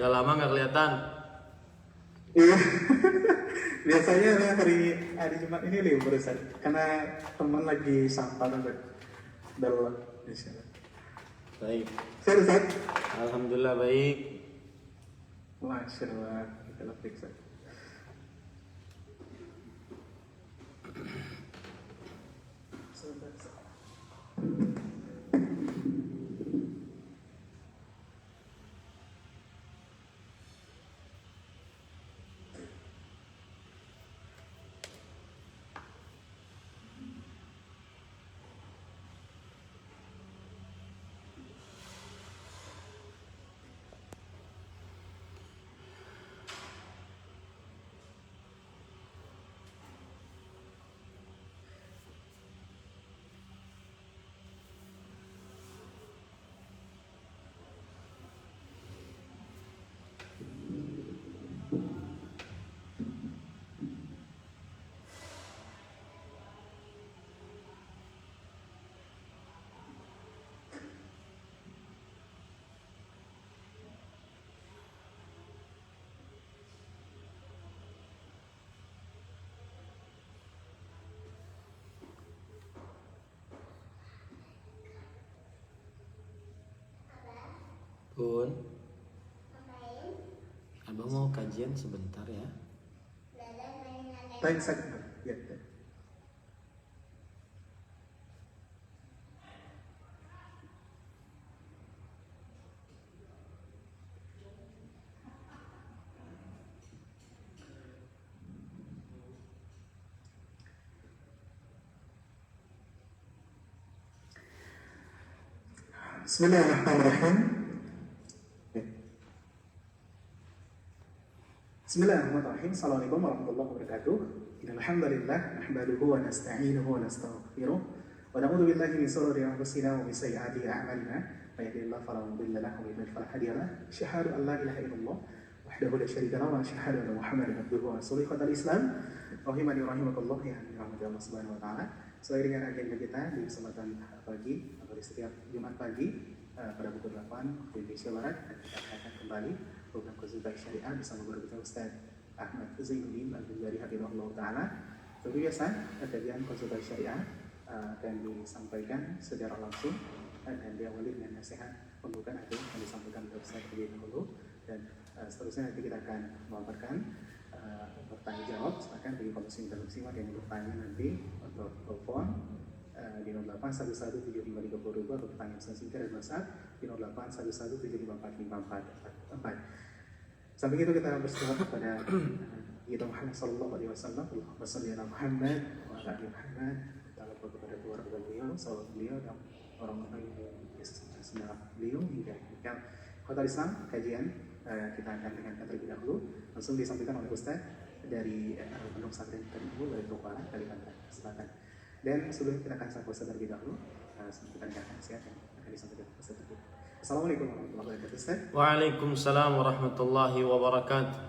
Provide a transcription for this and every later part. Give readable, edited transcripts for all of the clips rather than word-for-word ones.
Udah lama nggak kelihatan. Iya. Biasanya hari Jumat ini libur Ustaz. Karena teman lagi sampah Ustaz. Dalam insyaallah. Baik. Sehat Ustaz? Alhamdulillah baik. Masyaallah, kita lebih Ustaz. Bun, abang mau kajian sebentar ya. Baik Ustaz. Ya. Bismillahirrahmanirrahim. Bismillahirrahmanirrahim. Assalamualaikum warahmatullahi wabarakatuh. Innal hamdalillah nahmaduhu wa nasta'inuhu wa nastaghfiruh wa na'udzu billahi min shururi anfusina wa min sayyiati a'malina. May yahdihillahu fala mudilla lahu wa may yudlil fala hadiya lahu. Asyhadu an la ilaha illallah wahdahu la syarika lahu wa asyhadu anna Muhammadan abduhu wa rasuluhu. Ikhwatal Islam, rahimani wa rahimakumullah ya rahmati Allah Subhanahu wa taala. Sesuai dengan agenda kita di kesempatan pagi atau di setiap Jumat pagi pada pukul 8 waktu Indonesia Barat, dan kita akan kembali program Konsultasi Syariah bersama guru kita Ustaz Ahmad Zainuddin Al-Ghazali hafizahullah taala. Seperti biasa, kajian Konsultasi Syariah akan disampaikan secara langsung dan diawali dengan nasihat pembukaan atau yang disampaikan oleh Ustaz terlebih dahulu, dan seterusnya nanti kita akan melaporkan bertanya jawab. Silakan bagi kaum muslimin dan muslimat yang bertanya nanti untuk telepon di 08117530 atau pertanyaan singkat dan WhatsApp di 0811754544. Sampai itu kita berserah kepada kita Muhammad sallallahu alaihi wasallam. Allahumma shalli ala Muhammad wa ala ali Muhammad. Kita berdoa kepada keluarga beliau, sahabat beliau, dan orang-orang yang bersama beliau hingga akhir. Khotul Islam, kajian kita akan dengarkan terlebih dahulu langsung disampaikan oleh Ustaz dari Pondok Pesantren Tebu dari Tokara, Kalimantan Selatan. Dan sebelum kita akan sapa Ustaz terlebih dahulu, kita dengarkan nasihat yang akan disampaikan Ustaz terlebih. Assalamualaikum warahmatullahi wabarakatuh Ustaz. Waalaikumsalam warahmatullahi wabarakatuh.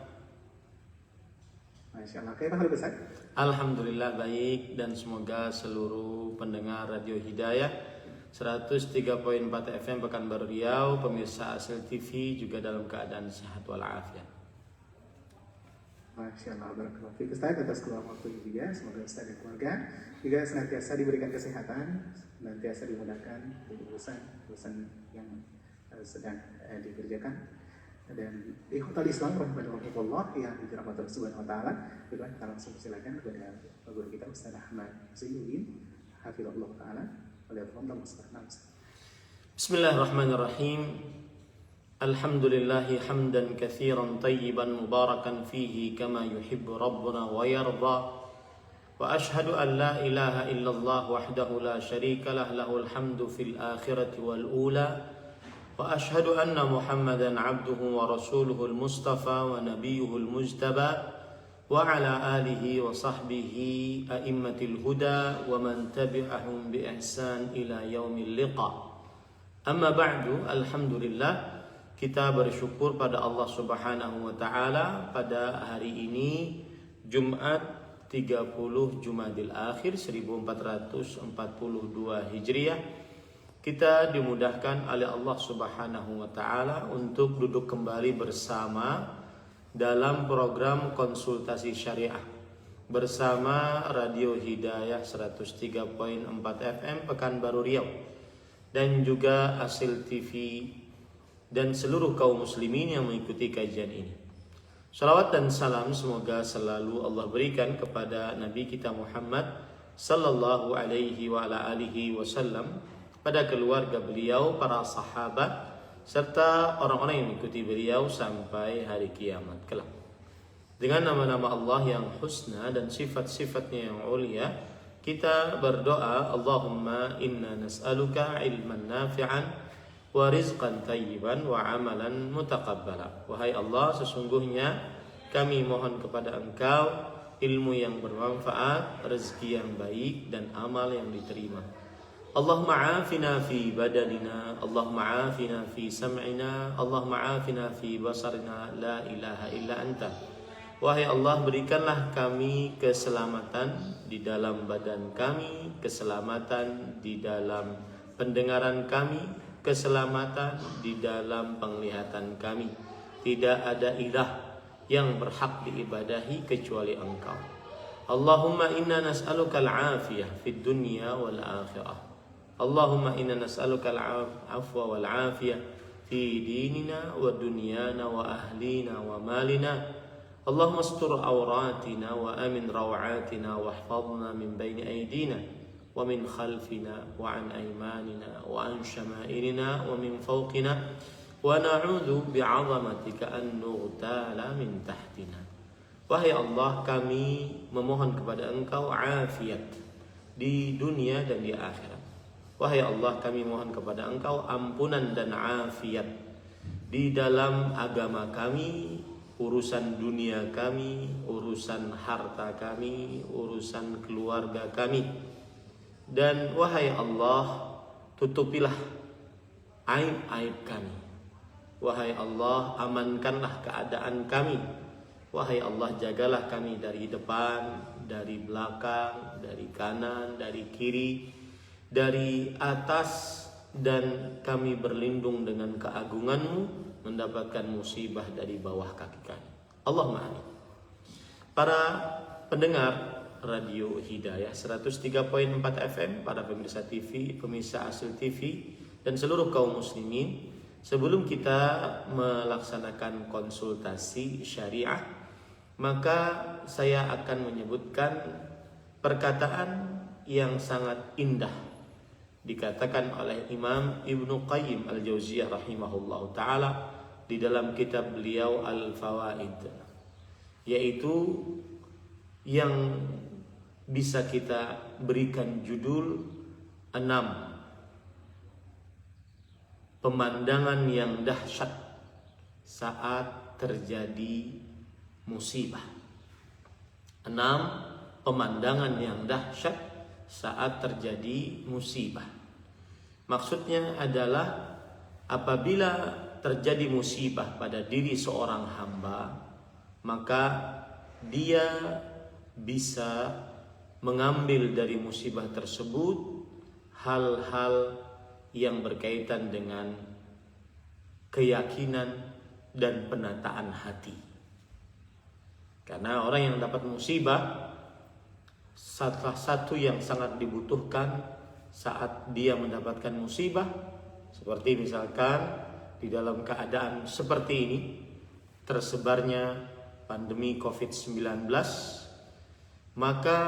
Masya Allah, kayak apa Ustaz? Alhamdulillah baik, dan semoga seluruh pendengar Radio Hidayah 103.4 FM Pekanbaru Riau, pemirsa Asel TV juga dalam keadaan sehat walafiat. Masya Allah, barakallahu fiik Ustaz atas keluarga waktu juga. Semoga Ustaz dan keluarga juga senantiasa diberikan kesehatan, senantiasa dimudahkan dari urusan yang sedang dikerjakan. Dan ikhwatal Islam rahimahullah yang dirahmati Allah Subhanahu wa taala, kita langsung silakan kepada guru kita Ustaz Ahmad Zainuddin hafizahullah taala. Bismillahirrahmanirrahim. Alhamdulillahi hamdan katsiran tayyiban mubarakan fihi kama yuhibbu rabbuna wa yarda. Wa ashhadu an la ilaha illallah wahdahu la syarika lah, lahul hamdu fil akhirati wal ula. Wa ashhadu anna Muhammadan abduhu wa rasuluhul mustafa wa nabiyuhul mujtaba wa ala alihi wa sahbihi a'immatil huda wa man tabi'ahum bi ihsan ila yaumil liqa. Amma ba'du, alhamdulillah, kita bersyukur pada Allah Subhanahu wa taala pada hari ini Jumat 30 Jumadil Akhir 1442 Hijriah kita dimudahkan oleh Allah Subhanahu wa taala untuk duduk kembali bersama dalam program konsultasi syariah bersama Radio Hidayah 103.4 FM Pekanbaru Riau dan juga Asil TV dan seluruh kaum muslimin yang mengikuti kajian ini. Salawat dan salam semoga selalu Allah berikan kepada Nabi kita Muhammad sallallahu alaihi wa ala alihi wasallam, pada keluarga beliau, para sahabat, serta orang-orang yang mengikuti beliau sampai hari kiamat kelak. Dengan nama-nama Allah yang husna dan sifat-sifatnya yang ulia, kita berdoa, Allahumma inna nas'aluka ilman nafi'an wa rizqan tayyiban wa amalan mutaqabbala. Wahai Allah, sesungguhnya kami mohon kepada Engkau ilmu yang bermanfaat, rezeki yang baik, dan amal yang diterima. Allahumma afina fi badanina, Allahumma afina fi sam'ina, Allahumma afina fi basarina, la ilaha illa anta. Wahai Allah, berikanlah kami keselamatan di dalam badan kami, keselamatan di dalam pendengaran kami, keselamatan di dalam penglihatan kami. Tidak ada ilah yang berhak diibadahi kecuali Engkau. Allahumma inna nas'aluka al-afiyah fid dunya wal akhirah. Allahumma inna nas'aluka al-afwa wal afiyah fi dinina wa dunyana wa ahlina wa malina. Allahumma astur awratina wa amin rawatina wa ihfadna min bayni aydina wa min khalfina wa an aymanina wa an syama'ilina wa min fawqina wa na'udzu bi'azamatika an nughtala min tahtina. Wahai Allah, kami memohon kepada Engkau afiat di dunia dan di akhirat. Wahai Allah, kami mohon kepada Engkau ampunan dan afiat di dalam agama kami, urusan dunia kami, urusan harta kami, urusan keluarga kami. Dan wahai Allah, tutupilah aib-aib kami. Wahai Allah, amankanlah keadaan kami. Wahai Allah, jagalah kami dari depan, dari belakang, dari kanan, dari kiri, dari atas, dan kami berlindung dengan keagungan-Mu mendapatkan musibah dari bawah kaki kami. Allahumma amin. Para pendengar Radio Hidayah 103.4 FM, para pemirsa TV, pemirsa Asil TV, dan seluruh kaum muslimin, sebelum kita melaksanakan konsultasi syariah, maka saya akan menyebutkan perkataan yang sangat indah dikatakan oleh Imam Ibnu Qayyim Al-Jauziyah rahimahullahu ta'ala di dalam kitab beliau Al-Fawaid, yaitu yang bisa kita berikan judul 6 pemandangan yang dahsyat saat terjadi musibah. 6 pemandangan yang dahsyat saat terjadi musibah. Maksudnya adalah apabila terjadi musibah pada diri seorang hamba, maka dia bisa mengambil dari musibah tersebut hal-hal yang berkaitan dengan keyakinan dan penataan hati. Karena orang yang dapat musibah, salah satu yang sangat dibutuhkan saat dia mendapatkan musibah, seperti misalkan di dalam keadaan seperti ini, tersebarnya pandemi COVID-19, maka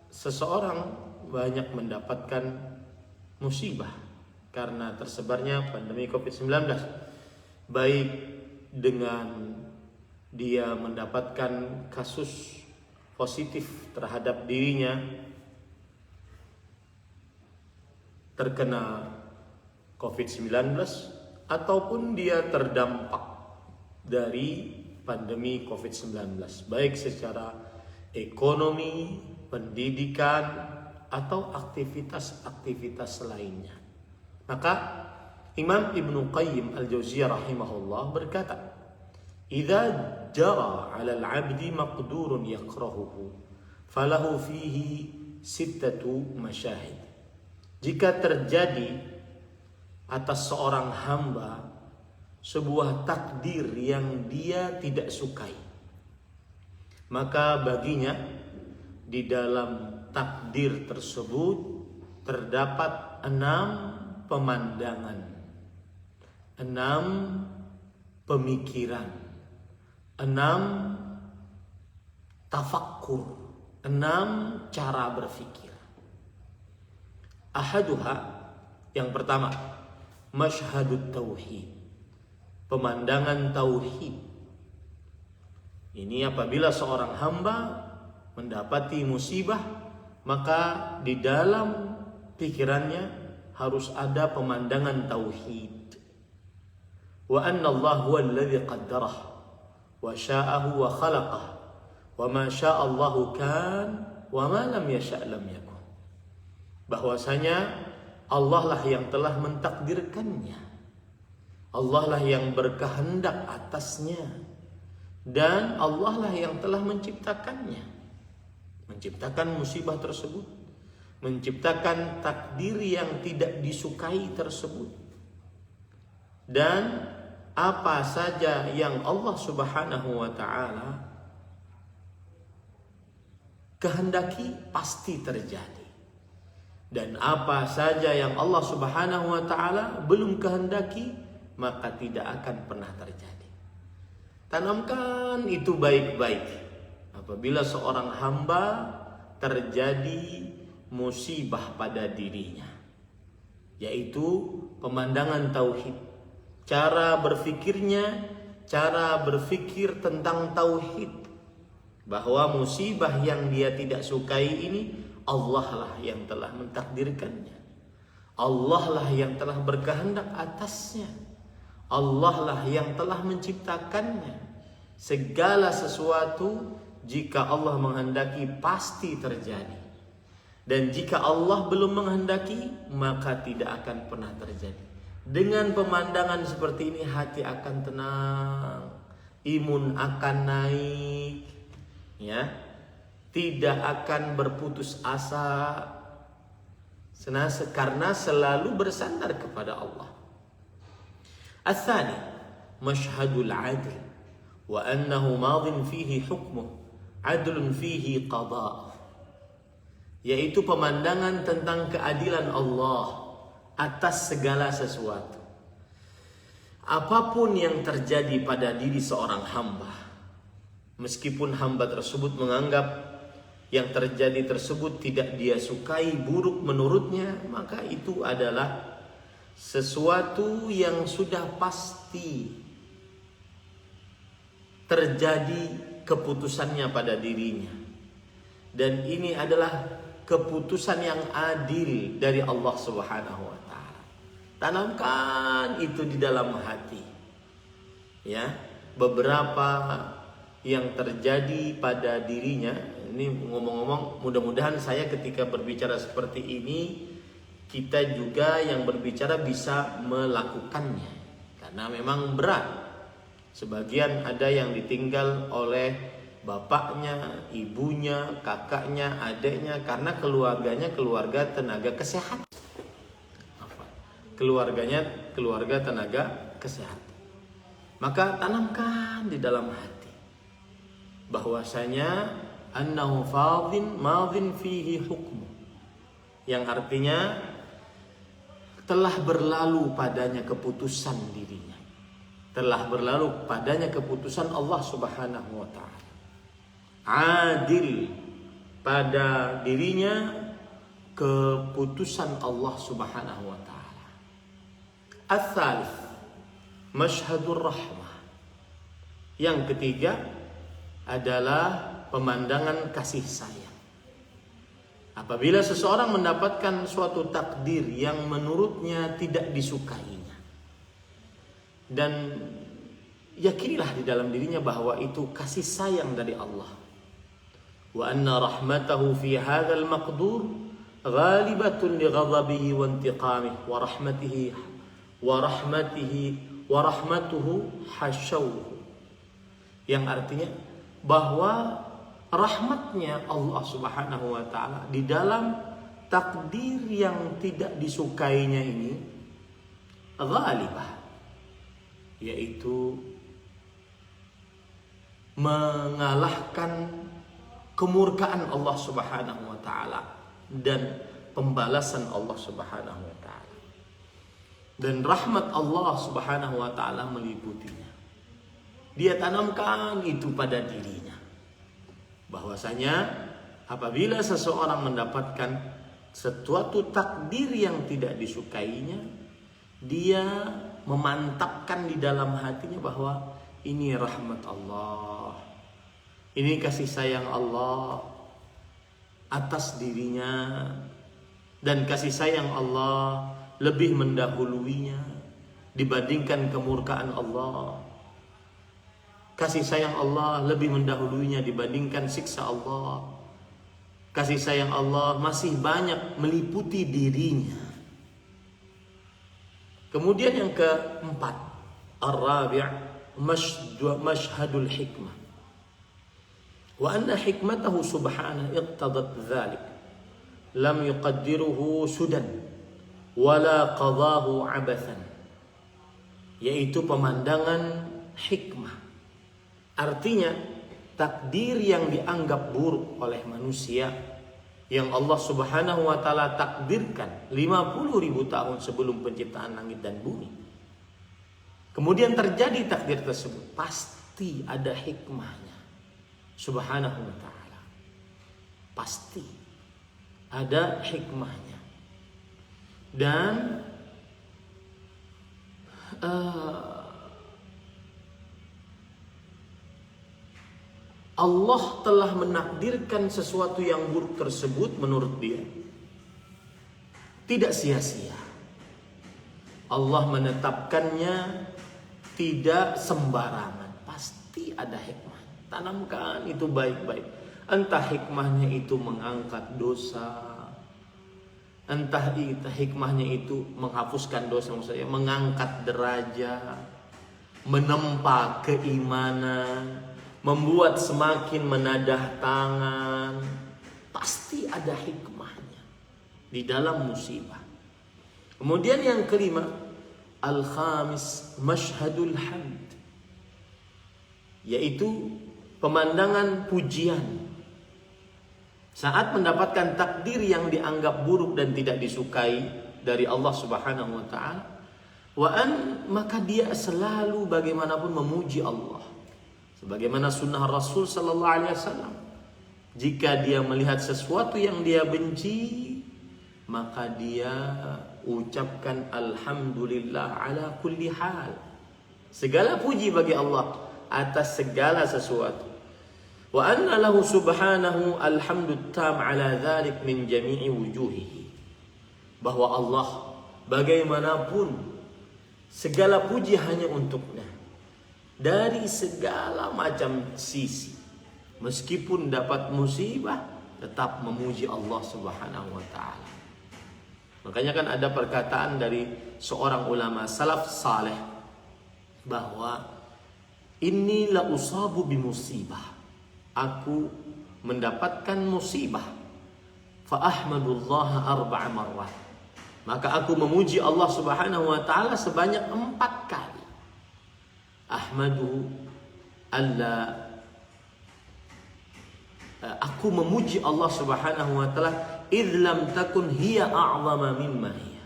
seseorang banyak mendapatkan musibah karena tersebarnya pandemi COVID-19, baik dengan dia mendapatkan kasus positif terhadap dirinya terkena COVID-19, ataupun dia terdampak dari pandemi COVID-19, baik secara ekonomi, pendidikan, atau aktivitas-aktivitas lainnya. Maka Imam Ibnu Qayyim Al-Jauziyah rahimahullah berkata, "Idza jara 'ala al-'abdi maqdurun yakrahuhu, falahu fihi sittatu masyahid." Jika terjadi atas seorang hamba sebuah takdir yang dia tidak sukai, maka baginya di dalam takdir tersebut terdapat 6 pemandangan, 6 pemikiran, 6 tafakkur, 6 cara berpikir. Ahaduha, yang pertama, masyhadut tauhid, pemandangan tauhid. Ini apabila seorang hamba mendapati musibah, maka di dalam pikirannya harus ada pemandangan tauhid. Wa anna Allah huwa alladhi qaddarah wa sya'ahu wa khalaqah wa ma sya'allahu kan wa ma lam yasha' lam yakun. Bahwasanya Allah lah yang telah mentakdirkannya, Allah lah yang berkehendak atasnya, dan Allah lah yang telah menciptakannya, menciptakan musibah tersebut, menciptakan takdir yang tidak disukai tersebut. Dan apa saja yang Allah Subhanahu wa ta'ala kehendaki pasti terjadi, dan apa saja yang Allah Subhanahu wa ta'ala belum kehendaki maka tidak akan pernah terjadi. Tanamkan itu baik-baik. Apabila seorang hamba terjadi musibah pada dirinya, yaitu pemandangan tauhid, cara berfikirnya, cara berfikir tentang tauhid, bahwa musibah yang dia tidak sukai ini Allah lah yang telah mentakdirkannya, Allah lah yang telah berkehendak atasnya, Allah lah yang telah menciptakannya. Segala sesuatu jika Allah menghendaki pasti terjadi, dan jika Allah belum menghendaki maka tidak akan pernah terjadi. Dengan pemandangan seperti ini hati akan tenang, imun akan naik, ya, tidak akan berputus asa, karena selalu bersandar kepada Allah. Ats-tsani masyhadul adl wa annahu madhin fihi hukmuh adlun fihi qada', yaitu pemandangan tentang keadilan Allah atas segala sesuatu. Apapun yang terjadi pada diri seorang hamba, meskipun hamba tersebut menganggap yang terjadi tersebut tidak dia sukai, buruk menurutnya, maka itu adalah sesuatu yang sudah pasti terjadi keputusannya pada dirinya, dan ini adalah keputusan yang adil dari Allah Subhanahu wa ta'ala. Tanamkan itu di dalam hati, ya. Beberapa yang terjadi pada dirinya, ini ngomong-ngomong, mudah-mudahan saya ketika berbicara seperti ini, kita juga yang berbicara bisa melakukannya, karena memang berat. Sebagian ada yang ditinggal oleh bapaknya, ibunya, kakaknya, adiknya, karena keluarganya keluarga tenaga kesehatan. Keluarganya keluarga tenaga kesehatan. Maka tanamkan di dalam hati bahwasanya annahu madhin fihi hukmu, yang artinya telah berlalu padanya keputusan dirinya, telah berlalu padanya keputusan Allah Subhanahu wa ta'ala. Adil pada dirinya keputusan Allah Subhanahu wa ta'ala. Ats-tsalits masyhadur rahmah, yang ketiga adalah pemandangan kasih sayang. Apabila seseorang mendapatkan suatu takdir yang menurutnya tidak disukainya, dan yakinilah di dalam dirinya bahwa itu kasih sayang dari Allah. Wa anna rahmatahu fi hadzal maqdur ghalibatun li ghadabihi wa intiqamihi wa rahmatuhu hasyauhu, yang artinya bahwa rahmatnya Allah Subhanahu wa ta'ala di dalam takdir yang tidak disukainya ini ghalibah, yaitu mengalahkan kemurkaan Allah Subhanahu wa taala dan pembalasan Allah Subhanahu wa taala. Dan rahmat Allah Subhanahu wa taala meliputinya. Dia tanamkan itu pada dirinya, bahwasanya apabila seseorang mendapatkan sesuatu takdir yang tidak disukainya, dia memantapkan di dalam hatinya bahwa ini rahmat Allah, ini kasih sayang Allah atas dirinya, dan kasih sayang Allah lebih mendahuluinya dibandingkan kemurkaan Allah. Kasih sayang Allah lebih mendahuluinya dibandingkan siksa Allah. Kasih sayang Allah masih banyak meliputi dirinya. Kemudian yang keempat, ar-rabi' mashhadul hikmah. Wa anna hikmatahu subhanahu iqtadat dhalik. Lam yuqaddiruhu sudan wala qadahu abathan. Yaitu pemandangan hikmah. Artinya takdir yang dianggap buruk oleh manusia yang Allah Subhanahu wa taala takdirkan 50.000 tahun sebelum penciptaan langit dan bumi. Kemudian terjadi takdir tersebut, pasti ada hikmahnya Subhanahu wa taala. Pasti ada hikmahnya. Dan Allah telah menakdirkan sesuatu yang buruk tersebut menurut dia tidak sia-sia. Allah menetapkannya tidak sembarangan. Pasti ada hikmah. Tanamkan itu baik-baik. Entah hikmahnya itu mengangkat dosa, entah hikmahnya itu menghapuskan dosa, maksudnya mengangkat derajat, menempa keimanan, membuat semakin menadah tangan. Pasti ada hikmahnya di dalam musibah. Kemudian yang kelima, al-khamis mashhadul hamd, yaitu pemandangan pujian. Saat mendapatkan takdir yang dianggap buruk dan tidak disukai dari Allah Subhanahu wa taala, maka dia selalu bagaimanapun memuji Allah. Sebagaimana sunnah Rasul sallallahu alaihi wasallam, jika dia melihat sesuatu yang dia benci, maka dia ucapkan alhamdulillah ala kulli hal. Segala puji bagi Allah atas segala sesuatu. Wa anna lahu subhanahu alhamdut tam ala dzalik min jami'i wujuhihi. Bahwa Allah bagaimanapun segala puji hanya untuknya. Dari segala macam sisi. Meskipun dapat musibah, tetap memuji Allah Subhanahu wa taala. Makanya kan ada perkataan dari seorang ulama salaf saleh bahwa inni la usabu bi musibah. Aku mendapatkan musibah. Fa ahmadullah arba'a marrat. Maka aku memuji Allah Subhanahu wa taala sebanyak 4 kali. Ahmadu alla, aku memuji Allah Subhanahu wa taala idz lam takun hiya a'zama mimma hiya.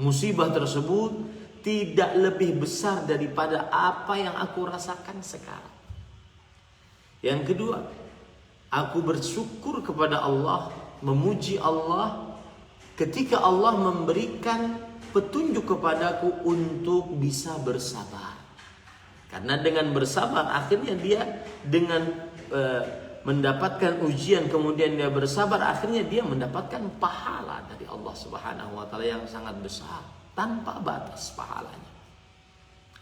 Musibah tersebut tidak lebih besar daripada apa yang aku rasakan sekarang. Yang kedua, aku bersyukur kepada Allah, memuji Allah ketika Allah memberikan petunjuk kepadaku untuk bisa bersabar. Karena dengan bersabar akhirnya dia dengan mendapatkan ujian kemudian dia bersabar, akhirnya dia mendapatkan pahala dari Allah Subhanahu wa taala yang sangat besar tanpa batas pahalanya.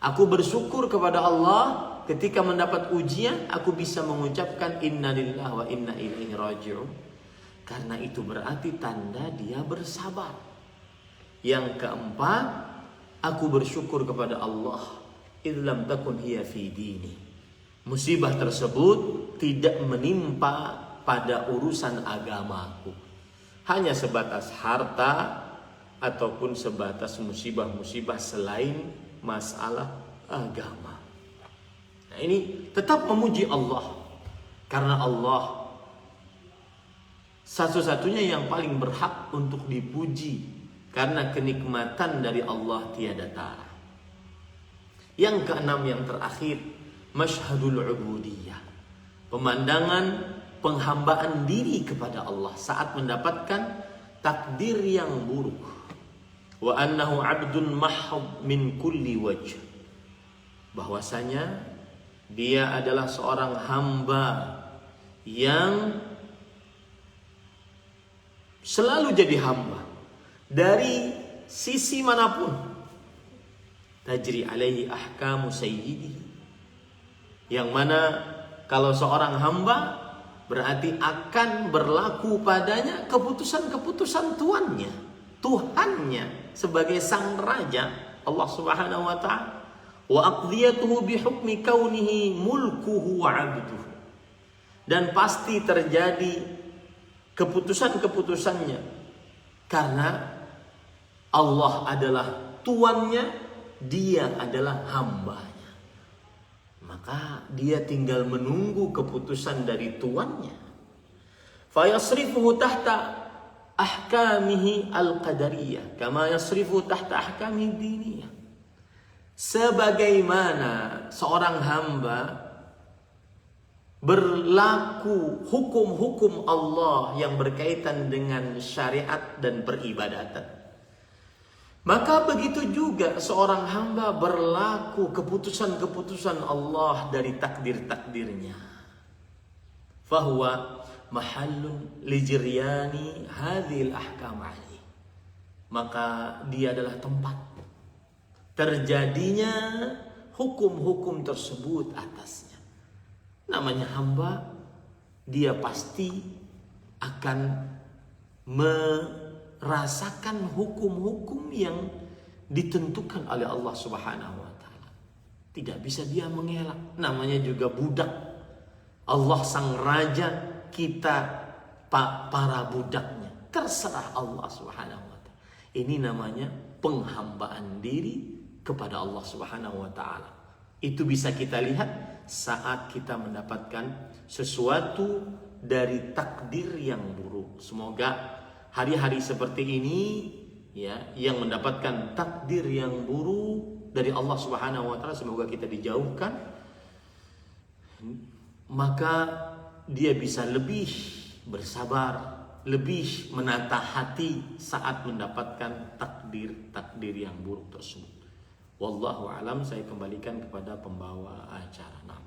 Aku bersyukur kepada Allah ketika mendapat ujian, aku bisa mengucapkan innalillahi wa inna ilaihi raji'un. Karena itu berarti tanda dia bersabar. Yang keempat, aku bersyukur kepada Allah idlam takun hiya fi dini. Musibah tersebut tidak menimpa pada urusan agamaku. Hanya sebatas harta ataupun sebatas musibah-musibah selain masalah agama. Nah, ini tetap memuji Allah, karena Allah satu-satunya yang paling berhak untuk dipuji, karena kenikmatan dari Allah tiada tara. Yang keenam, yang terakhir, masyhadul ubudiyah, pemandangan penghambaan diri kepada Allah saat mendapatkan takdir yang buruk. Wa annahu abdun mahd min kulli wajh, bahwasanya dia adalah seorang hamba yang selalu jadi hamba dari sisi manapun. Tajri alaihi ahkamu sayyidihi, yang mana kalau seorang hamba berarti akan berlaku padanya keputusan-keputusan tuannya, Tuhannya sebagai sang raja Allah Subhanahu wa taala. Wa aqdiyatuhu bihukmi kaunihi mulkuhu wa 'abduhu, dan pasti terjadi keputusan-keputusannya karena Allah adalah tuannya, dia adalah hambanya. Maka dia tinggal menunggu keputusan dari tuannya. Fayasrifuhu tahta ahkamihi al-qadariyah kama yasrifu tahta ahkamihi diniyah. Sebagaimana seorang hamba berlaku hukum-hukum Allah yang berkaitan dengan syariat dan peribadatan, maka begitu juga seorang hamba berlaku keputusan-keputusan Allah dari takdir-takdirnya. Fahuwa mahallun lijriyani hadhil ahkam alaihi, maka dia adalah tempat terjadinya hukum-hukum tersebut atasnya. Namanya hamba, dia pasti akan merasakan hukum-hukum yang ditentukan oleh Allah Subhanahu wa taala. Tidak bisa dia mengelak. Namanya juga budak. Allah sang raja, kita para budaknya. Terserah Allah Subhanahu wa taala. Ini namanya penghambaan diri kepada Allah Subhanahu wa taala. Itu bisa kita lihat saat kita mendapatkan sesuatu dari takdir yang buruk. Semoga hari-hari seperti ini ya, yang mendapatkan takdir yang buruk dari Allah Subhanahu wa taala, semoga kita dijauhkan, maka dia bisa lebih bersabar, lebih menata hati saat mendapatkan takdir yang buruk tersebut. Wallahu alam, saya kembalikan kepada pembawa acara. Nah,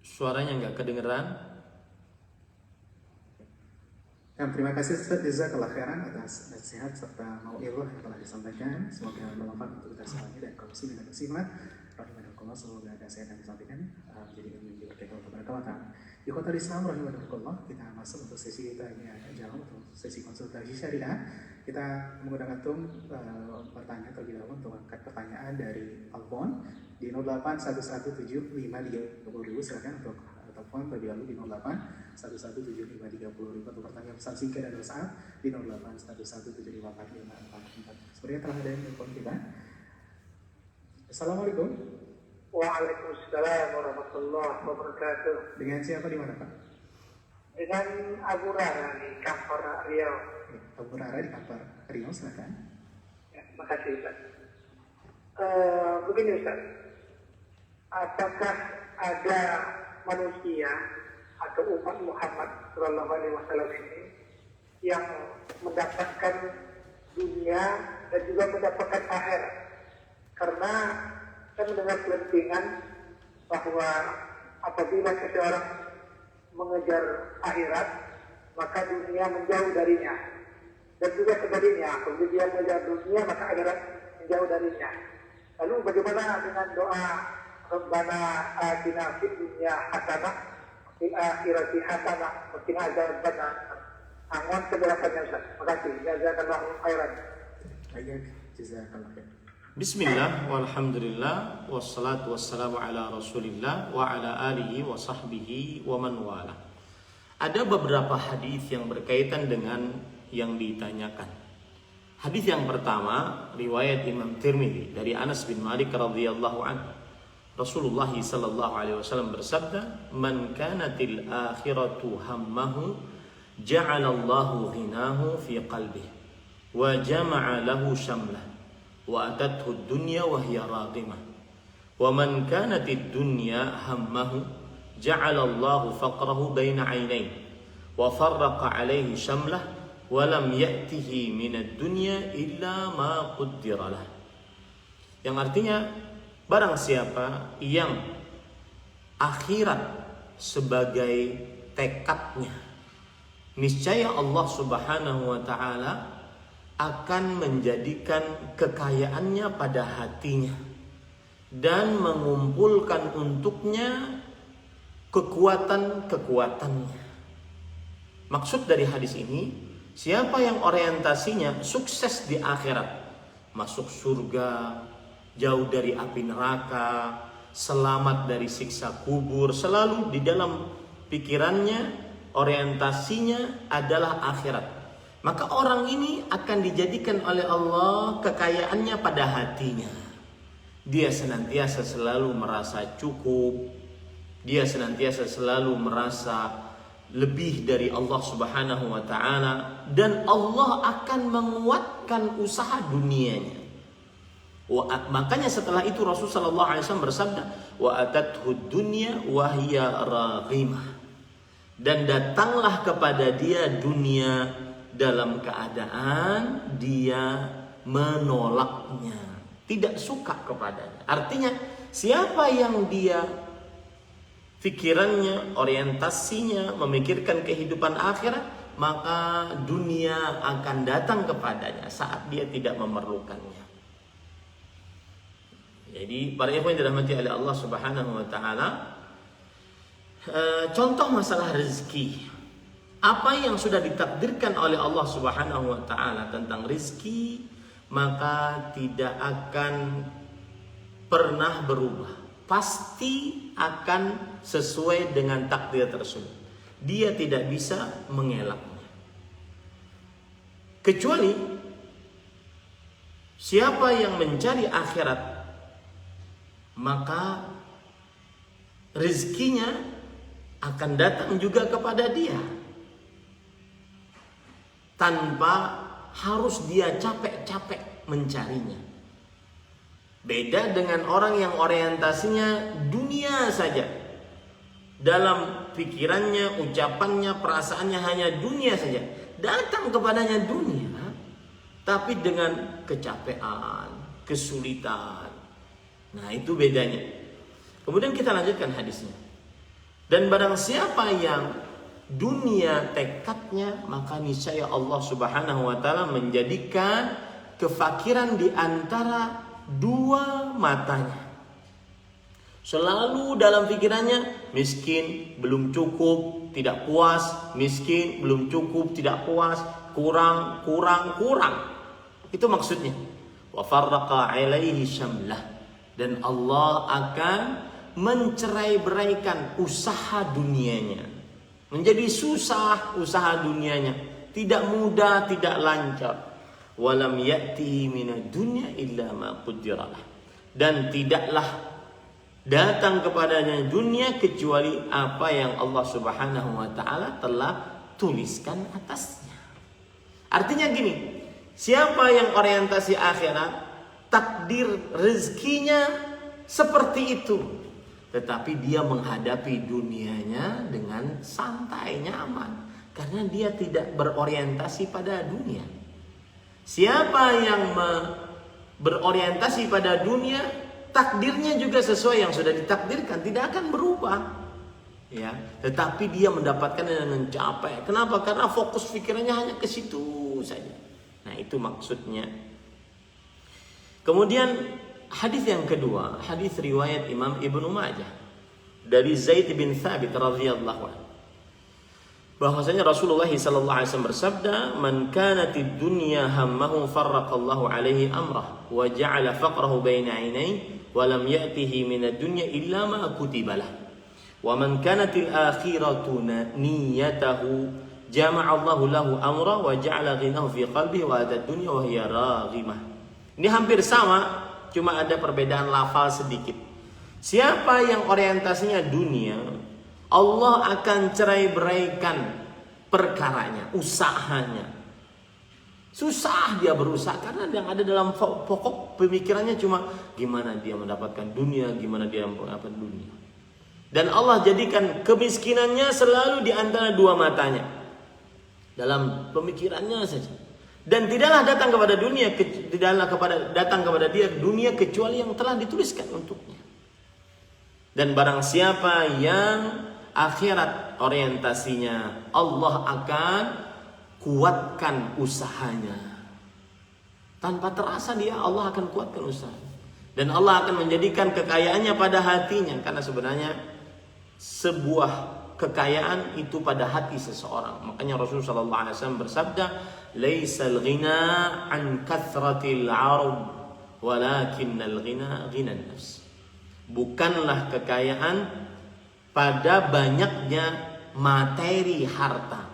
suaranya nggak kedengeran. Terima kasih Ustaz, jazakallah khairan atas nasihat serta mau'izah yang telah disampaikan. Semoga bermanfaat untuk kita semuanya dan kaum muslimin dan muslimat rahimakumullah. Semoga nasihat yang disampaikan menjadi ilmu yang berkaitan untuk berkawatan. Ikhwatul Islam rahimakumullah, kita masuk untuk sesi kita ini jalan untuk sesi konsultasi syariah. Kita menggunakan bertanya terlebih dahulu untuk angkat pertanyaan dari telepon di 08117530.000. Silakan untuk telepon terlebih dahulu di 08117530.000 untuk pertanyaan pesan singkat dan WhatsApp di 0811754544. Sepertinya telah ada yang telepon kita. Assalamualaikum. Waalaikumsalam warahmatullahi wabarakatuh. Dengan siapa di mana Pak? Dengan Abu Rara di Kampar Riau. Abu Rara di Kampar Riau, silakan. Ya, makasih Ustaz. Begini Ustaz, apakah ada manusia atau umat Muhammad Sallallahu Alaihi Wasallam ini yang mendapatkan dunia dan juga mendapatkan akhirat? Karena saya mendengar pelentingan bahwa apabila seseorang mengejar akhirat, maka dunia menjauh darinya. Dan juga sebaliknya, apabila dia mengejar dunia, maka akhirat menjauh darinya. Lalu bagaimana dengan doa Rabbana atina fid dunya hasanah fil akhirati hasanah wa qina adzabannar? Mohon penjelasannya Ustaz. Terima kasih. Jazakallahu khairan. Baik, jazakallahu khairan. Bismillah, walhamdulillah, wassalatu wassalamu ala rasulillah, wa ala alihi wa sahbihi wa man wala. Ada beberapa hadis yang berkaitan dengan yang ditanyakan. Hadis yang pertama, riwayat Imam Tirmidzi dari Anas bin Malik radhiyallahu anhu. Rasulullah sallallahu alaihi wasallam bersabda, "Man kanatil akhiratu hammahu, ja'ala Allahu ghinahu fi qalbihi, wa jama'a lahu syamlah. Wa atathu dunya wa hiya raqimah. Wa man kanatid dunya hammahu ja'ala Allahu faqrahu baina 'ainayhi wa farraqa 'alaihi syamlah wa lam ya'tihi minad dunya illa ma qaddara lah." Yang artinya, barang siapa yang akhirat sebagai tekadnya, niscaya Allah Subhanahu wa taala akan menjadikan kekayaannya pada hatinya dan mengumpulkan untuknya kekuatan-kekuatannya. Maksud dari hadis ini, siapa yang orientasinya sukses di akhirat, masuk surga, jauh dari api neraka, selamat dari siksa kubur, selalu di dalam pikirannya orientasinya adalah akhirat, maka orang ini akan dijadikan oleh Allah kekayaannya pada hatinya. Dia senantiasa selalu merasa cukup. Dia senantiasa selalu merasa lebih dari Allah Subhanahu wa taala, dan Allah akan menguatkan usaha dunianya. Makanya setelah itu Rasulullah sallallahu alaihi wasallam bersabda, "Wa atathu dunya wa hiya raghimah." Dan datanglah kepada dia dunia dalam keadaan dia menolaknya, tidak suka kepadanya. Artinya, siapa yang dia pikirannya, orientasinya memikirkan kehidupan akhirat, maka dunia akan datang kepadanya saat dia tidak memerlukannya. Jadi para ikhwan yang dirahmati oleh Allah Subhanahu wa taala, contoh masalah rezeki. Apa yang sudah ditakdirkan oleh Allah Subhanahu wa taala tentang rizki, maka tidak akan pernah berubah. Pasti akan sesuai dengan takdir tersebut. Dia tidak bisa mengelaknya. Kecuali siapa yang mencari akhirat, maka rizkinya akan datang juga kepada dia, tanpa harus dia capek-capek mencarinya. Beda dengan orang yang orientasinya dunia saja. Dalam pikirannya, ucapannya, perasaannya hanya dunia saja. Datang kepadanya dunia, tapi dengan kecapean, kesulitan. Nah, itu bedanya. Kemudian kita lanjutkan hadisnya. Dan barang siapa yang dunia tekadnya, maka niscaya Allah Subhanahu wa taala menjadikan kefakiran di antara dua matanya. Selalu dalam pikirannya miskin, belum cukup, tidak puas, miskin, belum cukup, tidak puas, kurang. Itu maksudnya. Wa farraqa 'alaihi syamlah, dan Allah akan mencerai-beraikan usaha dunianya. Menjadi susah usaha dunianya, tidak mudah, tidak lancar. Walam ya'ti minad dunya illa ma qaddara lah. Dan tidaklah datang kepadanya dunia kecuali apa yang Allah Subhanahu wa taala telah tuliskan atasnya. Artinya gini, siapa yang orientasi akhirat, takdir rezekinya seperti itu. Tetapi dia menghadapi dunianya dengan santai, nyaman. Karena dia tidak berorientasi pada dunia. Siapa yang berorientasi pada dunia, takdirnya juga sesuai yang sudah ditakdirkan, tidak akan berubah. Ya, tetapi dia mendapatkannya dengan capek. Kenapa? Karena fokus pikirannya hanya ke situ saja. Nah, itu maksudnya. Kemudian hadis yang kedua, hadis riwayat Imam Ibnu Majah dari Zaid bin Thabit radhiyallahu anhu. bahwasanya Rasulullah SAW bersabda, "Man kanatid dunya hammahu farraqallahu alaihi amrah wa ja'ala faqrahu baina 'ainayhi wa lam ya'tihi minad dunya illa ma kutiba lah. Wa man kanatil akhiratu niyyatahu jama'allahu lahu amra wa ja'ala ghinahu fi qalbihi wa adad dunya wa hiya raghimah." Ini hampir sama, cuma ada perbedaan lafal sedikit. Siapa yang orientasinya dunia, Allah akan cerai-beraikan perkaranya, usahanya. Susah dia berusaha karena yang ada dalam pokok pemikirannya cuma gimana dia mendapatkan dunia, gimana dia mendapatkan dunia. Dan Allah jadikan kemiskinannya selalu di antara dua matanya. Dalam pemikirannya saja. Dan tidaklah datang kepada dunia, datang kepada dia dunia kecuali yang telah dituliskan untuknya. Dan barang siapa yang akhirat orientasinya, Allah akan kuatkan usahanya. Tanpa terasa Allah akan kuatkan usahanya. Dan Allah akan menjadikan kekayaannya pada hatinya. Karena sebenarnya sebuah kekayaan itu pada hati seseorang. Makanya Rasulullah SAW bersabda, "Laisal ghina an kathratil 'arab, walakinnal ghina ghinan nafs." Bukanlah kekayaan pada banyaknya materi harta,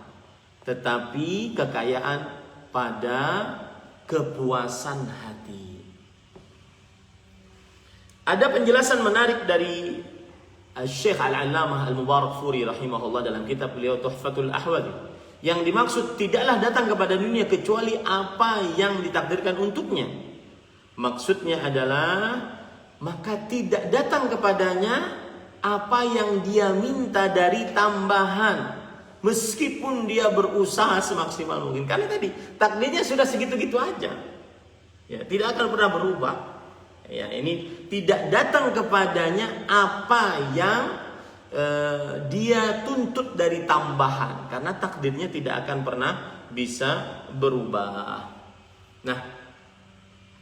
tetapi kekayaan pada kepuasan hati. Ada penjelasan menarik dari Syekh Al-Allamah Al-Mubarakfuri rahimahullah dalam kitab beliau Tuhfatul Ahwadi. Yang dimaksud tidaklah datang kepada dunia kecuali apa yang ditakdirkan untuknya. Maksudnya adalah maka tidak datang kepadanya apa yang dia minta dari tambahan, meskipun dia berusaha semaksimal mungkin. Karena tadi takdirnya sudah segitu-gitu aja, ya, tidak akan pernah berubah. Ya, ini tidak datang kepadanya apa yang dia tuntut dari tambahan, karena takdirnya tidak akan pernah bisa berubah. Nah,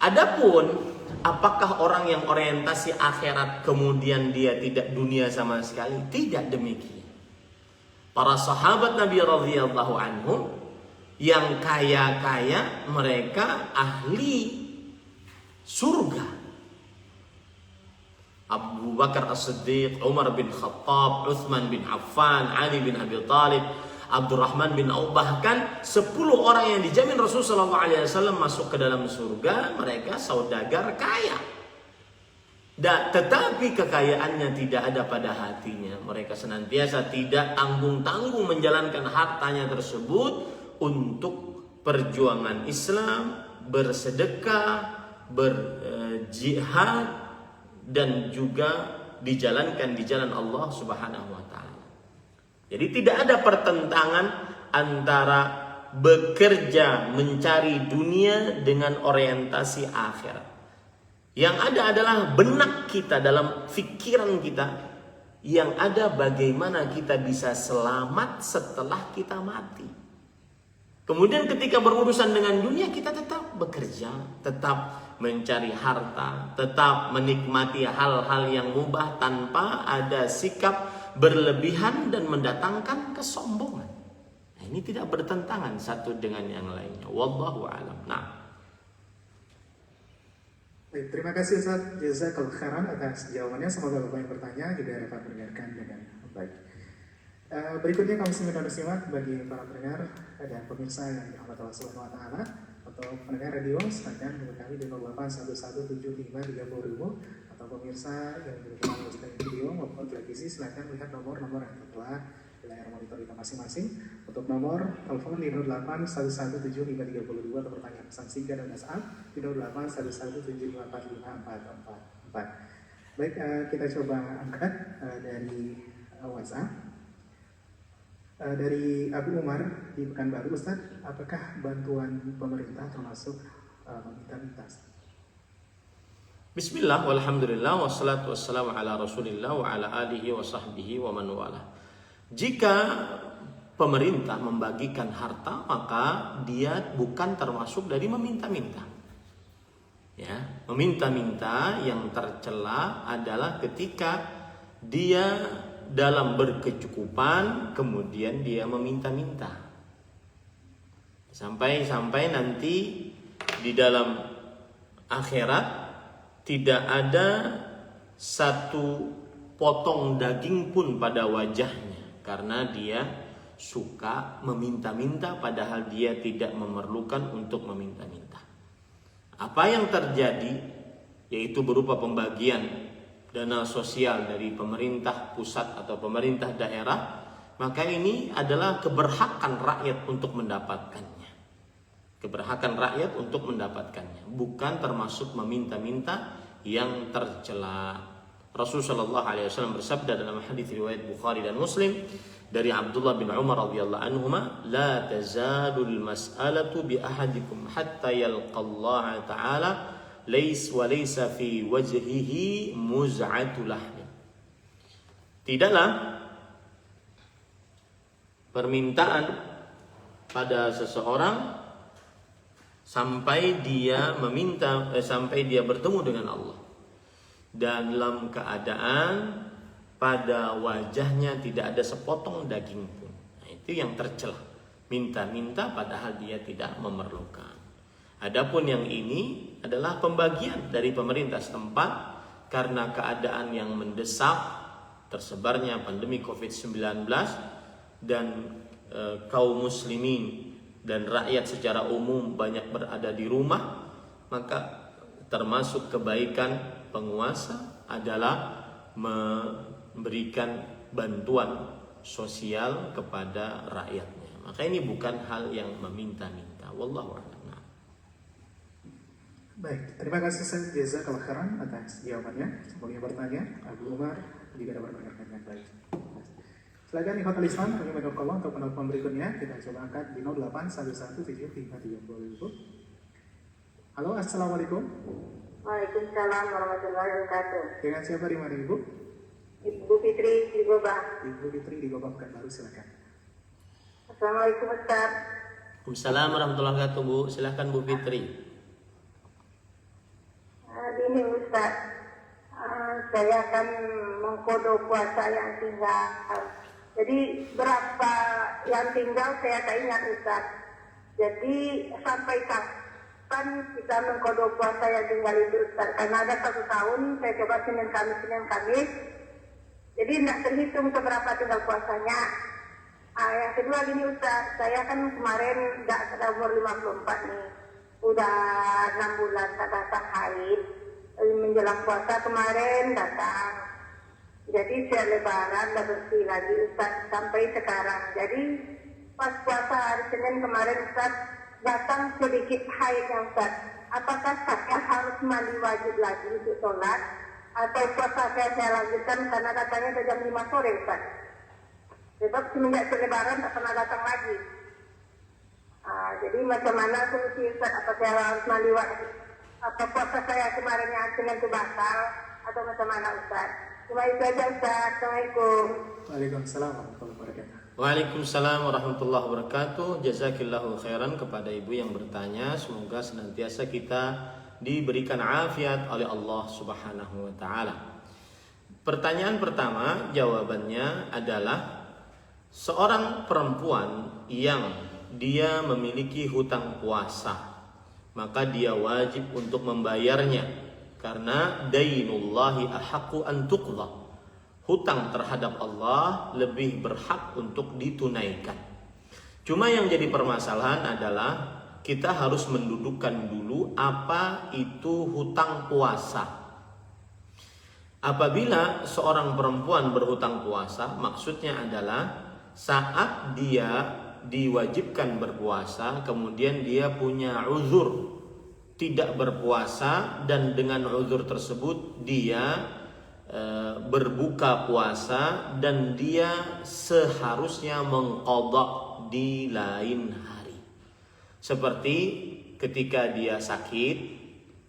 adapun apakah orang yang orientasi akhirat kemudian dia tidak dunia sama sekali? Tidak demikian. Para sahabat Nabi radhiyallahu anhum yang kaya-kaya, mereka ahli surga. Abu Bakar As-Siddiq, Umar bin Khattab, Uthman bin Affan, Ali bin Abi Thalib, Abdurrahman bin Auf, bahkan 10 orang yang dijamin Rasulullah SAW masuk ke dalam surga, mereka saudagar kaya. Tetapi kekayaannya tidak ada pada hatinya. Mereka senantiasa tidak tanggung-tanggung menjalankan hartanya tersebut untuk perjuangan Islam, bersedekah, berjihad, dan juga dijalankan di jalan Allah Subhanahu wa taala. Jadi tidak ada pertentangan antara bekerja mencari dunia dengan orientasi akhirat. Yang ada adalah benak kita, dalam pikiran kita, yang ada bagaimana kita bisa selamat setelah kita mati. Kemudian ketika berurusan dengan dunia, kita tetap bekerja, tetap mencari harta, tetap menikmati hal-hal yang mubah tanpa ada sikap berlebihan dan mendatangkan kesombongan. Nah, ini tidak bertentangan satu dengan yang lainnya. Wallahu a'lam. Nah. Baik, terima kasih Ustaz Jazakallahu khairan atas jawabannya. Semoga Bapak yang bertanya juga dapat mendengarkan dengan baik. Berikutnya kami simak bagi para pendengar dan pemirsa yang dirahmati Allah Subhanahu wa taala atau pendengar radio, silakan hubungi kami di 08117530.000, atau pemirsa yang berkenan menyaksikan video maupun televisi, silakan lihat nomor-nomor yang tertera di layar monitor kita masing-masing. Untuk nomor telepon di 08117530.000 atau pertanyaan pesan singkat dan WhatsApp di 0811754544. Baik, kita coba angkat dari WhatsApp. Dari Abu Umar di Pekanbaru, Ustaz, apakah bantuan pemerintah termasuk meminta-minta? Bismillah, walhamdulillah, wassalatu wassalamu ala rasulillah wa ala alihi wa sahbihi wa man wala. Jika pemerintah membagikan harta, maka dia bukan termasuk dari meminta-minta. Ya, meminta-minta yang tercela adalah ketika dia dalam berkecukupan, kemudian dia meminta-minta. Sampai nanti di dalam akhirat tidak ada satu potong daging pun pada wajahnya, karena dia suka meminta-minta padahal dia tidak memerlukan untuk meminta-minta. Apa yang terjadi yaitu berupa pembagian dana sosial dari pemerintah pusat atau pemerintah daerah, maka ini adalah keberhakan rakyat untuk mendapatkannya. Keberhakan rakyat untuk mendapatkannya, bukan termasuk meminta-minta yang tercela. Rasulullah SAW bersabda dalam hadis riwayat Bukhari dan Muslim dari Abdullah bin Umar radhiyallahu anhuma, la tazalul mas'alatu bi ahadikum hatta yalqallaha ta'ala laysa fi wajhihi muz'atul lahmi. Tidaklah permintaan pada seseorang sampai dia sampai dia bertemu dengan Allah dan dalam keadaan pada wajahnya tidak ada sepotong daging pun. Nah, itu yang tercela, minta-minta padahal dia tidak memerlukan. Adapun yang ini adalah pembagian dari pemerintah setempat karena keadaan yang mendesak, tersebarnya pandemi COVID-19 dan kaum muslimin dan rakyat secara umum banyak berada di rumah, maka termasuk kebaikan penguasa adalah memberikan bantuan sosial kepada rakyatnya. Maka ini bukan hal yang meminta-minta. Wallahu a'lam. Baik, terima kasih Ustaz Jazakallahu khairan atas jawabannya. Semoga yang bertanya Abu Umar juga dapat berkata dengan baik. Silakan ikhwatul Islam rahimakumullah untuk penelpon berikutnya kita coba angkat di 08117530. Halo, assalamualaikum. Waalaikumsalam warahmatullahi wabarakatuh. Dengan siapa di mana Ibu? Ibu Fitri di Gobah. Ibu Fitri di Gobah Pekanbaru, silakan. Assalamualaikum Ustaz. Waalaikumsalam warahmatullahi wabarakatuh, Bu. Silakan Bu Fitri. Ini Ustaz, saya akan mengkodo puasa yang tinggal. Jadi berapa yang tinggal saya tak ingat Ustaz. Jadi sampai kapan kita mengkodo puasa yang tinggal itu Ustaz? Karena ada 1 tahun saya coba Senin Kamis. Jadi tidak terhitung seberapa tinggal puasanya. Yang kedua gini Ustaz, saya kan kemarin sudah umur 54 nih. Udah 6 bulan tak datang haid. Menjelang puasa kemarin datang. Jadi saya lebaran dah bersih lagi Ustaz sampai sekarang. Jadi pas puasa hari Senin kemarin Ustaz datang sedikit haidnya Ustaz. Apakah saya harus mandi wajib lagi untuk sholat atau puasa saya lanjutkan karena datangnya jam 5 sore Ustaz? Sebab semenjak lebaran tak pernah datang lagi. Jadi macam mana solusi Ustaz? Apa saya harus mandi wajib? Apa puasa saya kemarin yang Senin itu batal atau macam mana Ustaz? Cuma itu aja Ustaz. Assalamualaikum. Waalaikumsalam warahmatullahi wabarakatuh. Waalaikumsalam warahmatullahi wabarakatuh. Jazakillahu khairan kepada ibu yang bertanya. Semoga senantiasa kita diberikan afiat oleh Allah Subhanahu wa taala. Pertanyaan pertama, jawabannya adalah seorang perempuan yang dia memiliki hutang puasa, maka dia wajib untuk membayarnya karena dainullahi ahaqqu an tuqda. Hutang terhadap Allah lebih berhak untuk ditunaikan. Cuma yang jadi permasalahan adalah kita harus mendudukkan dulu apa itu hutang puasa. Apabila seorang perempuan berhutang puasa, maksudnya adalah saat dia diwajibkan berpuasa, kemudian dia punya uzur tidak berpuasa dan dengan uzur tersebut dia berbuka puasa dan dia seharusnya mengqadha di lain hari. Seperti ketika dia sakit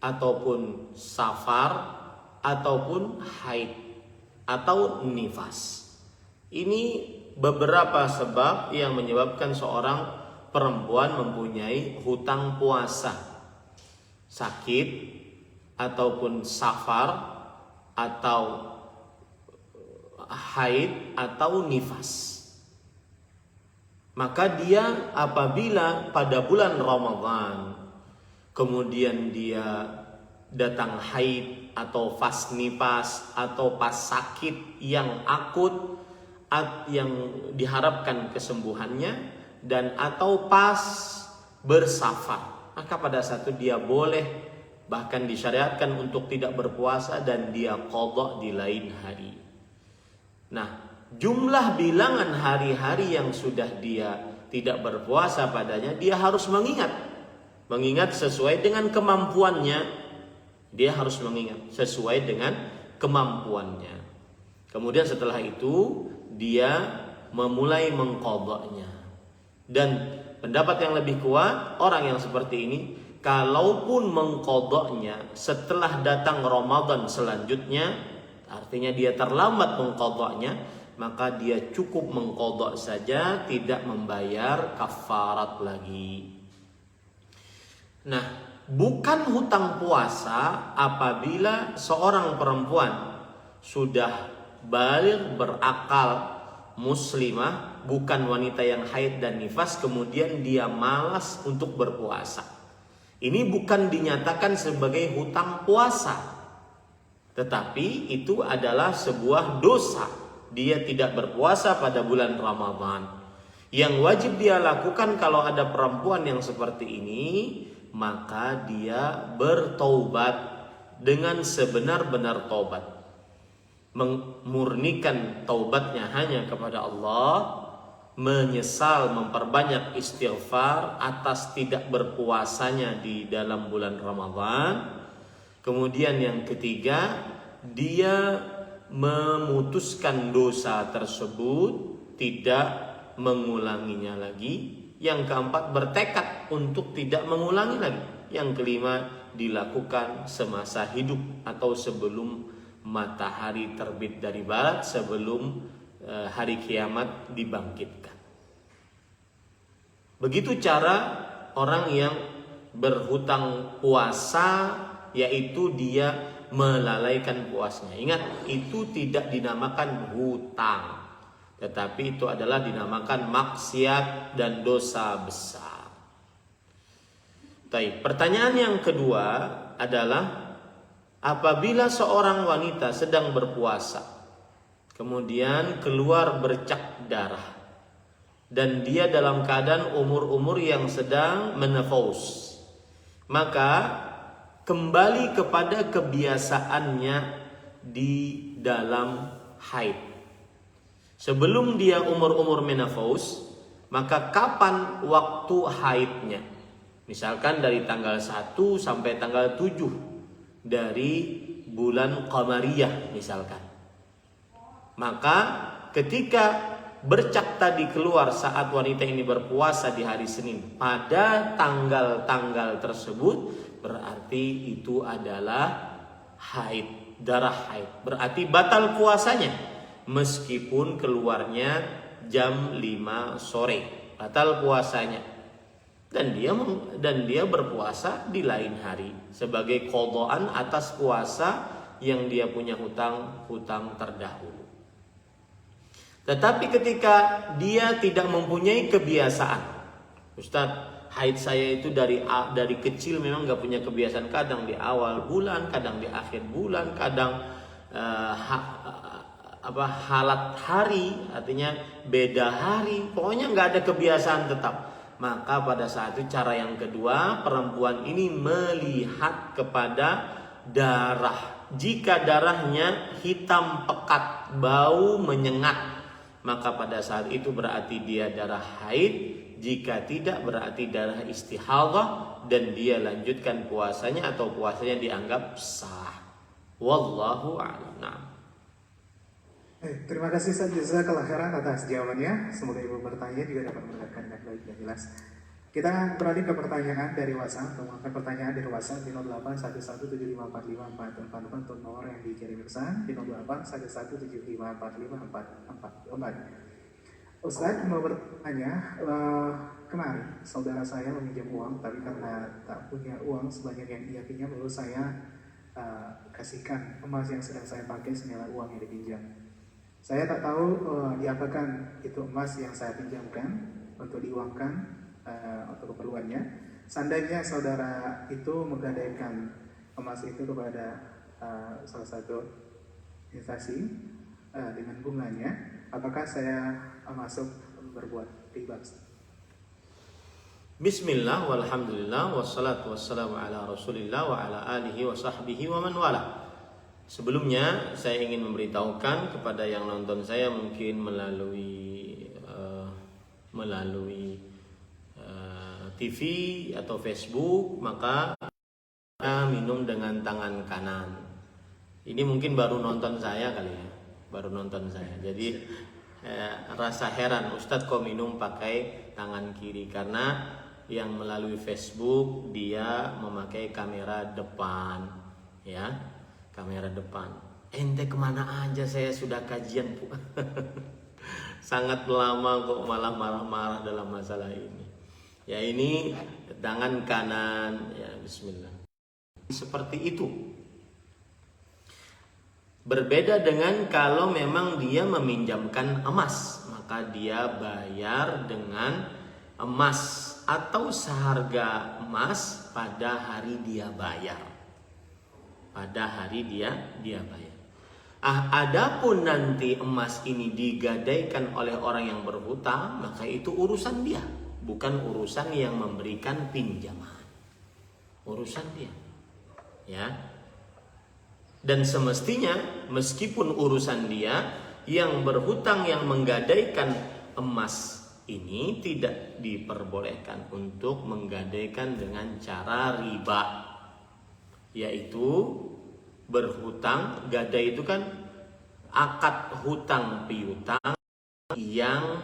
ataupun safar ataupun haid atau nifas. Ini beberapa sebab yang menyebabkan seorang perempuan mempunyai hutang puasa. Sakit ataupun safar atau haid atau nifas. Maka dia apabila pada bulan Ramadan kemudian dia datang haid atau fas nifas atau pas sakit yang akut yang diharapkan kesembuhannya dan atau pas bersafar, maka pada saat itu dia boleh bahkan disyariatkan untuk tidak berpuasa dan dia qadha di lain hari. Nah, jumlah bilangan hari-hari yang sudah dia tidak berpuasa padanya, dia harus mengingat sesuai dengan kemampuannya. Dia harus mengingat sesuai dengan kemampuannya. Kemudian setelah itu dia memulai mengqadhanya. Dan pendapat yang lebih kuat, orang yang seperti ini kalaupun mengqadhanya setelah datang Ramadan selanjutnya, artinya dia terlambat mengqadhanya, maka dia cukup mengqadha saja, tidak membayar kafarat lagi. Nah, bukan hutang puasa apabila seorang perempuan sudah baligh, berakal, muslimah, bukan wanita yang haid dan nifas, kemudian dia malas untuk berpuasa. Ini bukan dinyatakan sebagai hutang puasa, tetapi itu adalah sebuah dosa. Dia tidak berpuasa pada bulan Ramadan. Yang wajib dia lakukan kalau ada perempuan yang seperti ini, maka dia bertaubat dengan sebenar-benar taubat, memurnikan taubatnya hanya kepada Allah, menyesal, memperbanyak istighfar atas tidak berpuasanya di dalam bulan Ramadan. Kemudian yang ketiga, dia memutuskan dosa tersebut, tidak mengulanginya lagi. Yang keempat, bertekad untuk tidak mengulangi lagi. Yang kelima, dilakukan semasa hidup atau sebelum matahari terbit dari barat, sebelum hari kiamat dibangkitkan. Begitu cara orang yang berhutang puasa, yaitu dia melalaikan puasanya. Ingat, itu tidak dinamakan hutang, tetapi itu adalah dinamakan maksiat dan dosa besar. Baik, pertanyaan yang kedua adalah apabila seorang wanita sedang berpuasa kemudian keluar bercak darah dan dia dalam keadaan umur-umur yang sedang menopause, maka kembali kepada kebiasaannya di dalam haid. Sebelum dia umur-umur menopause, maka kapan waktu haidnya? Misalkan dari tanggal 1 sampai tanggal 7 dari bulan Qamariyah misalkan. Maka ketika bercak tadi keluar saat wanita ini berpuasa di hari Senin, pada tanggal-tanggal tersebut berarti itu adalah haid, darah haid. Berarti batal puasanya meskipun keluarnya jam 5 sore, batal puasanya. Dan dia berpuasa di lain hari sebagai qadhaan atas puasa yang dia punya hutang terdahulu. Tetapi ketika dia tidak mempunyai kebiasaan, Ustadz, haid saya itu dari kecil memang nggak punya kebiasaan, kadang di awal bulan, kadang di akhir bulan, kadang halat hari, artinya beda hari, pokoknya nggak ada kebiasaan tetap. Maka pada saat itu cara yang kedua, perempuan ini melihat kepada darah. Jika darahnya hitam pekat, bau menyengat, maka pada saat itu berarti dia darah haid. Jika tidak, berarti darah istihadhah dan dia lanjutkan puasanya atau puasanya dianggap sah. Wallahu a'lam. Terima kasih Ustaz, jazakallahu khairan atas jawabannya. Semoga Ibu bertanya juga dapat mendapatkan dengan baik dan jelas. Kita beralih ke pertanyaan dari WhatsApp. Mengangkat pertanyaan dari WhatsApp di 081175454444 untuk nomor yang dikirim pesan di 081175454444. Ustaz mau bertanya, kemarin saudara saya meminjam uang, tapi karena tak punya uang sebanyak yang ia pinjam, lalu saya kasihkan emas yang sedang saya pakai senilai uang yang dipinjam. Saya tak tahu diapakan itu emas yang saya pinjamkan untuk diuangkan untuk keperluannya. Seandainya saudara itu menggadaikan emas itu kepada salah satu investasi dengan bunganya, apakah saya masuk berbuat riba? Bismillah walhamdulillah wassalatu wassalamu ala rasulillah wa ala alihi wa sahbihi wa man wala. Sebelumnya saya ingin memberitahukan kepada yang nonton saya mungkin melalui TV atau Facebook, maka minum dengan tangan kanan. Ini mungkin baru nonton saya kali ya, baru nonton saya. Jadi rasa heran, Ustadz kok minum pakai tangan kiri, karena yang melalui Facebook dia memakai kamera depan, ya, kamera depan. Ente kemana aja, saya sudah kajian Bu. Sangat lama kok malah marah-marah dalam masalah ini. Ya ini tangan kanan, ya Bismillah. Seperti itu. Berbeda dengan kalau memang dia meminjamkan emas, maka dia bayar dengan emas atau seharga emas pada hari dia bayar. Pada hari dia bayar. Adapun nanti emas ini digadaikan oleh orang yang berhutang, maka itu urusan dia, bukan urusan yang memberikan pinjaman. Urusan dia. Ya. Dan semestinya meskipun urusan dia, yang berhutang yang menggadaikan emas ini tidak diperbolehkan untuk menggadaikan dengan cara riba, yaitu berhutang. Gadai itu kan akad hutang piutang yang